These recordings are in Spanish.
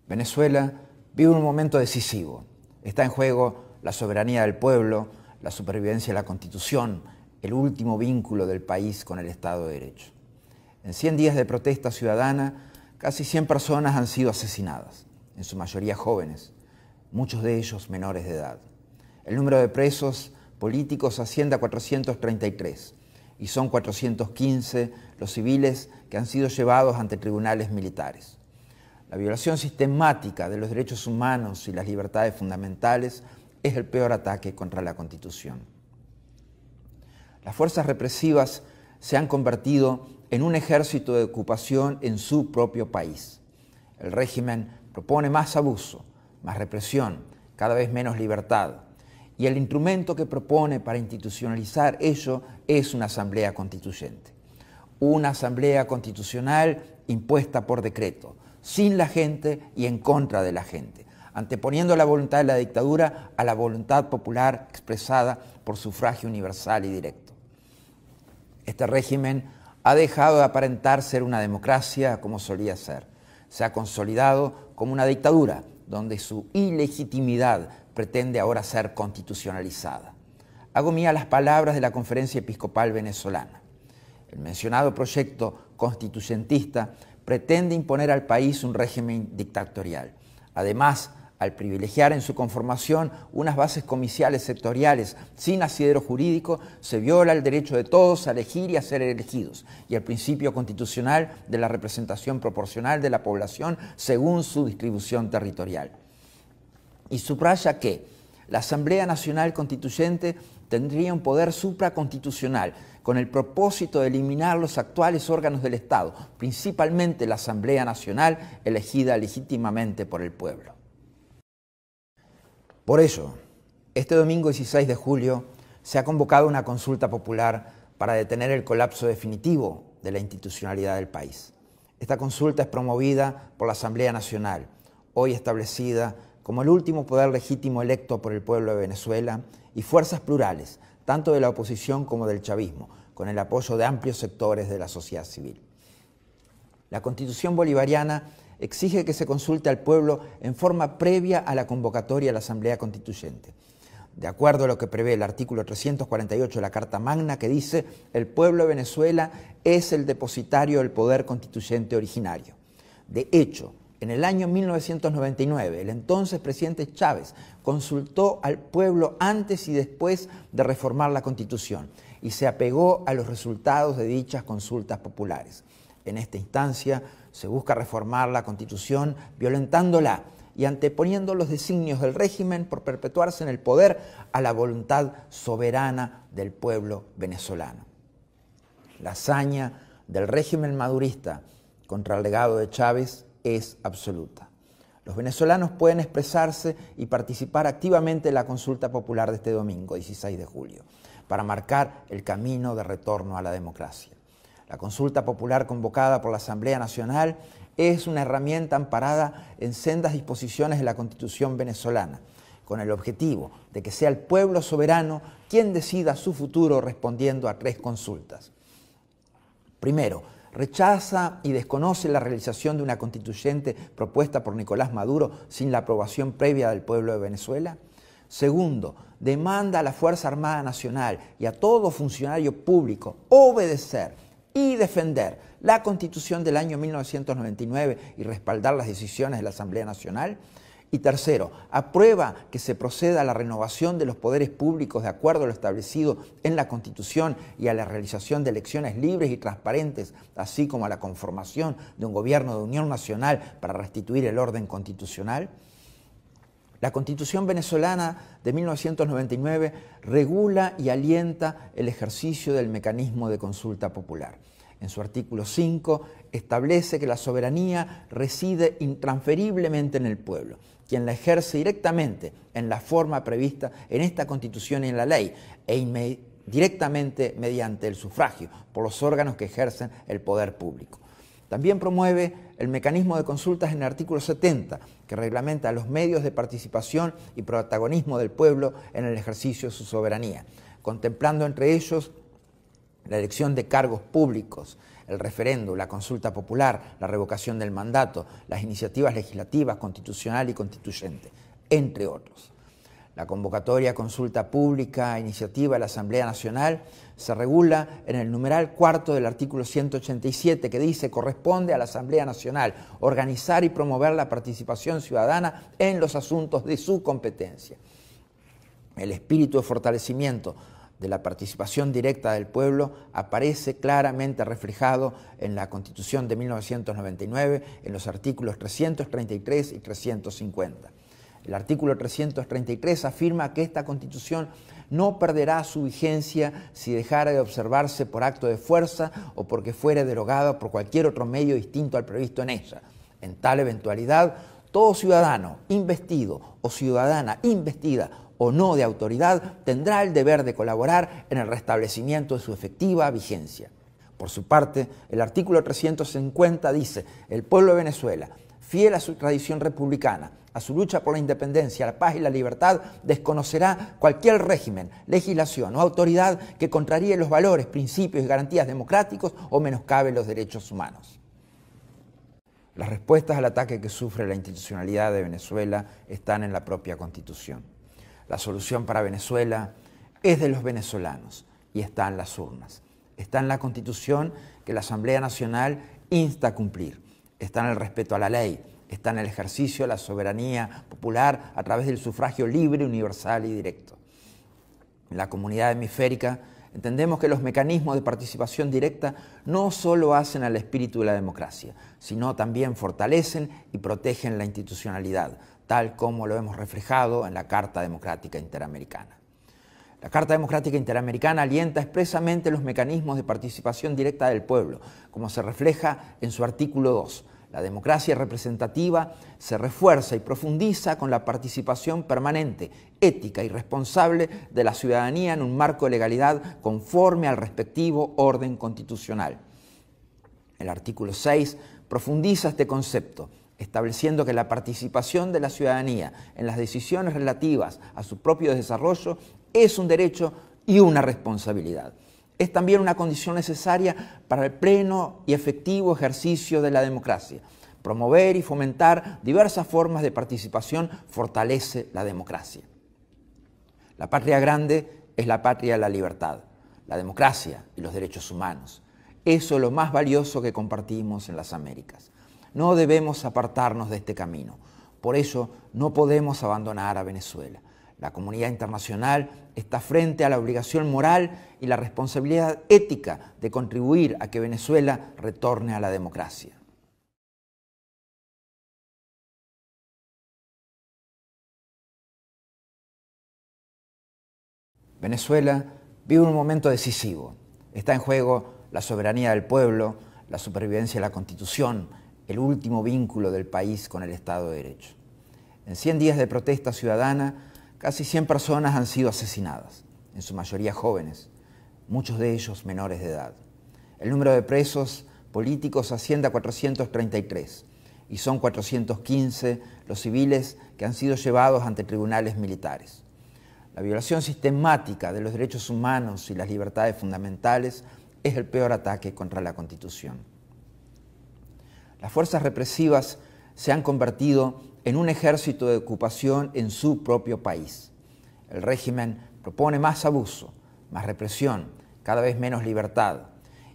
Venezuela vive un momento decisivo. Está en juego la soberanía del pueblo, la supervivencia de la Constitución, el último vínculo del país con el Estado de Derecho. En 100 días de protesta ciudadana, casi 100 personas han sido asesinadas, en su mayoría jóvenes, muchos de ellos menores de edad. El número de presos políticos asciende a 433 y son 415 los civiles que han sido llevados ante tribunales militares. La violación sistemática de los derechos humanos y las libertades fundamentales es el peor ataque contra la Constitución. Las fuerzas represivas se han convertido en un ejército de ocupación en su propio país. El régimen propone más abuso, más represión, cada vez menos libertad. Y el instrumento que propone para institucionalizar ello es una asamblea constituyente. Una asamblea constitucional impuesta por decreto, sin la gente y en contra de la gente, anteponiendo la voluntad de la dictadura a la voluntad popular expresada por sufragio universal y directo. Este régimen ha dejado de aparentar ser una democracia como solía ser. Se ha consolidado como una dictadura, donde su ilegitimidad pretende ahora ser constitucionalizada. Hago mía las palabras de la Conferencia Episcopal Venezolana. El mencionado proyecto constituyentista pretende imponer al país un régimen dictatorial. Además, al privilegiar en su conformación unas bases comiciales sectoriales sin asidero jurídico, se viola el derecho de todos a elegir y a ser elegidos, y el principio constitucional de la representación proporcional de la población según su distribución territorial. Y subraya que la Asamblea Nacional Constituyente tendría un poder supraconstitucional con el propósito de eliminar los actuales órganos del Estado, principalmente la Asamblea Nacional elegida legítimamente por el pueblo. Por ello, este domingo 16 de julio se ha convocado una consulta popular para detener el colapso definitivo de la institucionalidad del país. Esta consulta es promovida por la Asamblea Nacional, hoy establecida como el último poder legítimo electo por el pueblo de Venezuela, y fuerzas plurales, tanto de la oposición como del chavismo, con el apoyo de amplios sectores de la sociedad civil. La Constitución bolivariana exige que se consulte al pueblo en forma previa a la convocatoria a la Asamblea Constituyente, de acuerdo a lo que prevé el artículo 348 de la Carta Magna, que dice: el pueblo de Venezuela es el depositario del poder constituyente originario. De hecho, en el año 1999, el entonces presidente Chávez consultó al pueblo antes y después de reformar la Constitución y se apegó a los resultados de dichas consultas populares. En esta instancia se busca reformar la Constitución violentándola y anteponiendo los designios del régimen por perpetuarse en el poder a la voluntad soberana del pueblo venezolano. La hazaña del régimen madurista contra el legado de Chávez es absoluta. Los venezolanos pueden expresarse y participar activamente en la consulta popular de este domingo, 16 de julio, para marcar el camino de retorno a la democracia. La consulta popular convocada por la Asamblea Nacional es una herramienta amparada en sendas disposiciones de la Constitución venezolana, con el objetivo de que sea el pueblo soberano quien decida su futuro respondiendo a 3 consultas. Primero, rechaza y desconoce la realización de una constituyente propuesta por Nicolás Maduro sin la aprobación previa del pueblo de Venezuela. Segundo, demanda a la Fuerza Armada Nacional y a todo funcionario público obedecer y defender la Constitución del año 1999 y respaldar las decisiones de la Asamblea Nacional. Y tercero, aprueba que se proceda a la renovación de los poderes públicos de acuerdo a lo establecido en la Constitución y a la realización de elecciones libres y transparentes, así como a la conformación de un gobierno de unión nacional para restituir el orden constitucional. La Constitución venezolana de 1999 regula y alienta el ejercicio del mecanismo de consulta popular. En su artículo 5 establece que la soberanía reside intransferiblemente en el pueblo, quien la ejerce directamente en la forma prevista en esta Constitución y en la ley, e directamente mediante el sufragio por los órganos que ejercen el poder público. También promueve el mecanismo de consultas en el artículo 70, que reglamenta los medios de participación y protagonismo del pueblo en el ejercicio de su soberanía, contemplando entre ellos la elección de cargos públicos, el referéndum, la consulta popular, la revocación del mandato, las iniciativas legislativas, constitucional y constituyente, entre otros. La convocatoria a consulta pública, iniciativa de la Asamblea Nacional, se regula en el numeral cuarto del artículo 187, que dice: corresponde a la Asamblea Nacional organizar y promover la participación ciudadana en los asuntos de su competencia. El espíritu de fortalecimiento de la participación directa del pueblo aparece claramente reflejado en la Constitución de 1999, en los artículos 333 y 350. El artículo 333 afirma que esta Constitución no perderá su vigencia si dejara de observarse por acto de fuerza o porque fuere derogada por cualquier otro medio distinto al previsto en ella. En tal eventualidad, todo ciudadano investido o ciudadana investida o no de autoridad tendrá el deber de colaborar en el restablecimiento de su efectiva vigencia. Por su parte, el artículo 350 dice: el pueblo de Venezuela, fiel a su tradición republicana, a su lucha por la independencia, la paz y la libertad, desconocerá cualquier régimen, legislación o autoridad que contraríe los valores, principios y garantías democráticos o menoscabe los derechos humanos. Las respuestas al ataque que sufre la institucionalidad de Venezuela están en la propia Constitución. La solución para Venezuela es de los venezolanos y está en las urnas. Está en la Constitución que la Asamblea Nacional insta a cumplir. Está en el respeto a la ley. Está en el ejercicio de la soberanía popular a través del sufragio libre, universal y directo. En la comunidad hemisférica entendemos que los mecanismos de participación directa no solo hacen al espíritu de la democracia, sino también fortalecen y protegen la institucionalidad, tal como lo hemos reflejado en la Carta Democrática Interamericana. La Carta Democrática Interamericana alienta expresamente los mecanismos de participación directa del pueblo, como se refleja en su artículo 2. La democracia representativa se refuerza y profundiza con la participación permanente, ética y responsable de la ciudadanía en un marco de legalidad conforme al respectivo orden constitucional. El artículo 6 profundiza este concepto, estableciendo que la participación de la ciudadanía en las decisiones relativas a su propio desarrollo es un derecho y una responsabilidad. Es también una condición necesaria para el pleno y efectivo ejercicio de la democracia. Promover y fomentar diversas formas de participación fortalece la democracia. La patria grande es la patria de la libertad, la democracia y los derechos humanos. Eso es lo más valioso que compartimos en las Américas. No debemos apartarnos de este camino. Por ello, no podemos abandonar a Venezuela. La comunidad internacional está frente a la obligación moral y la responsabilidad ética de contribuir a que Venezuela retorne a la democracia. Venezuela vive un momento decisivo. Está en juego la soberanía del pueblo, la supervivencia de la Constitución, el último vínculo del país con el Estado de Derecho. En 100 días de protesta ciudadana, casi 100 personas han sido asesinadas, en su mayoría jóvenes, muchos de ellos menores de edad. El número de presos políticos asciende a 433 y son 415 los civiles que han sido llevados ante tribunales militares. La violación sistemática de los derechos humanos y las libertades fundamentales es el peor ataque contra la Constitución. Las fuerzas represivas se han convertido en un ejército de ocupación en su propio país. El régimen propone más abuso, más represión, cada vez menos libertad.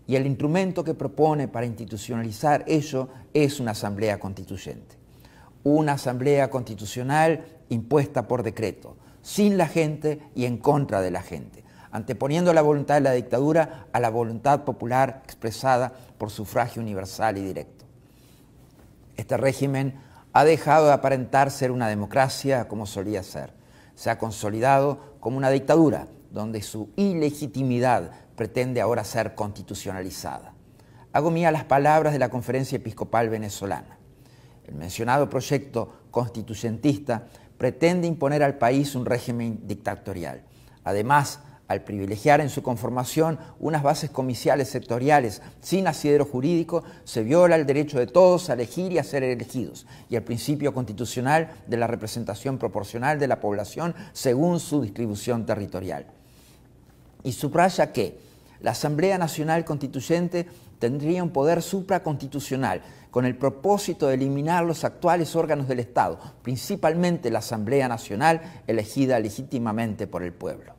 Y el instrumento que propone para institucionalizar ello es una asamblea constituyente. Una asamblea constitucional impuesta por decreto, sin la gente y en contra de la gente, anteponiendo la voluntad de la dictadura a la voluntad popular expresada por sufragio universal y directo. Este régimen ha dejado de aparentar ser una democracia como solía ser. Se ha consolidado como una dictadura, donde su ilegitimidad pretende ahora ser constitucionalizada. Hago mía las palabras de la Conferencia Episcopal Venezolana. El mencionado proyecto constituyentista pretende imponer al país un régimen dictatorial. Además, al privilegiar en su conformación unas bases comiciales sectoriales sin asidero jurídico, se viola el derecho de todos a elegir y a ser elegidos, y el principio constitucional de la representación proporcional de la población según su distribución territorial. Y subraya que la Asamblea Nacional Constituyente tendría un poder supraconstitucional con el propósito de eliminar los actuales órganos del Estado, principalmente la Asamblea Nacional elegida legítimamente por el pueblo.